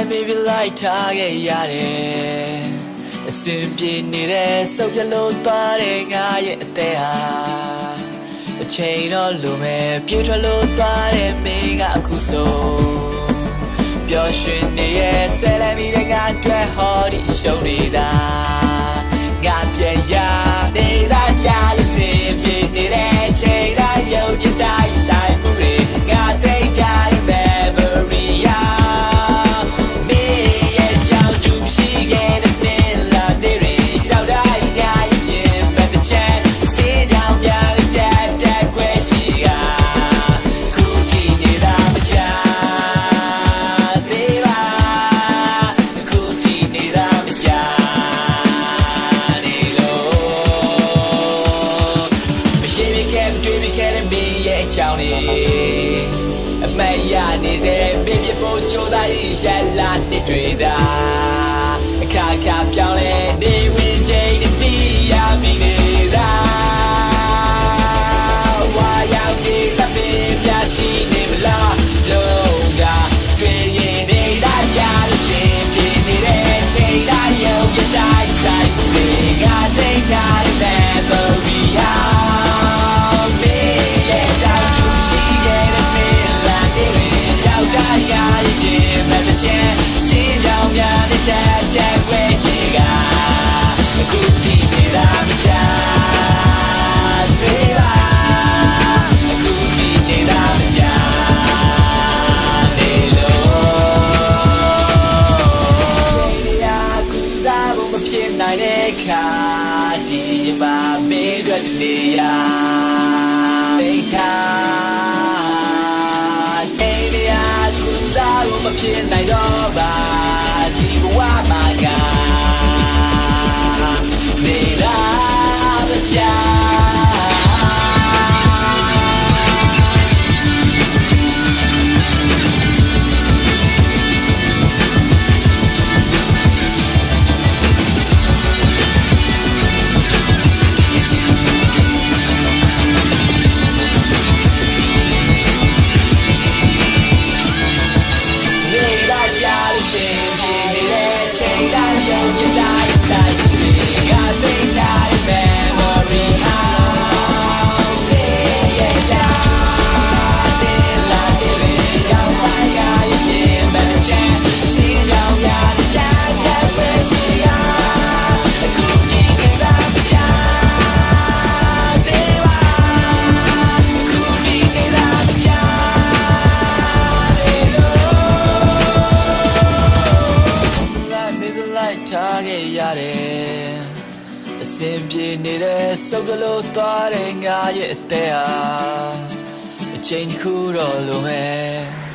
maybe like ထားခဲ့ရတယ်အစင်ပြေနေတဲ့စုပ်ပြလို့သွားတဲ့ငါရဲ့အသေးဟာအချိန်တော့လိုမဲ့ပြေးထွက်လို့သွားတဲ့မင်းကအခုဆိုပျော်ရွှင်နေရဲ့ဆဲလိုက်မိတဲ့ငါအတွက်ဟောဒီရှုံးနေတာငါပြန်ရနေတာချာလို့စင်ပြေနေတဲ့ချိန်တိုင်းရုပ်ပြတိုင်းဆိုင်မှုတွေငါတိတ်ကြတဲ့ memory ယာမင်းရဲ့ကြောင့်သူရှိခဲ့တဲ့နေ့လာနေရရောက်တိုင်းကြရင်မတချမ်းစေးကြောင်ပြတဲ့တက်ခွဲချီကခုကြည့်နေတာမချမ်းသေးပါခုကြည့်နေတာမချမ်းနေလို့မရှိမခဲ့တွေ့မခဲ့တဲ့မင်းရဲ့အချောင်းလေးအမေရနေစေပြပြဖို့ချိုးသားရလာနေတွေ့တာအခါခါပြောင်းလဲနေဝင်ချိန်တည်းရမိနေတာဝါရောက်နေတာပြပြရှိနေမလားလုံးကတွေ့ရင်နေတာချာလို့စင်ပြေနေတဲ့ချိန်တိုင်းရုပ်ပြတိုင်းဆိုင်နေကတိတ်ထားတဲ့ memory ဟာမင်းရဲ့ကြောင့်သူရှိခဲ့တဲ့နေ့လာနေရောက်တိုင်းရရင်မတချမ်းစေးကြောင်များတဲ့တက်ခွဲချီကအခုကြည့်နေတာမချမ်းသေးပါအခုကြည့်နေတာမချမ်းနေလို့ချိန်ရကူစားဖို့မဖြစ်နိုင်တဲ့ခါဒီမှာမင်းတို့တနေရမိခါချိန်ရကူစားဖို့မဖြစ်နိုင်တော့ပါဒီဘဝမှာကနေလာမချမ်းနေတာချာလို့စင်ပြေနေတဲ့ချိန်တိုင်းရုပ်ပြတိုင်းဆိုင်နေကသိထားတဲ့ memory ဟာမင်းရဲ့ကြောင့်တင်လာတဲ့ရောက်တိုင်းရရင်မချမ်းစီကြောင်ရတဲ့တက်ခွဲချီကအခုကြည့်နေတာမချမ်းသေးပါအခုကြည့်နေတာမချမ်းနေလို့ maybe like ထားခဲ့ရတယ်အစင်ပြေနေတဲ့စုပ်ပြလို့သွားတဲ့ငါရဲ့အသေးဟာအချိန်တစ်ခုတော့လိုမဲ့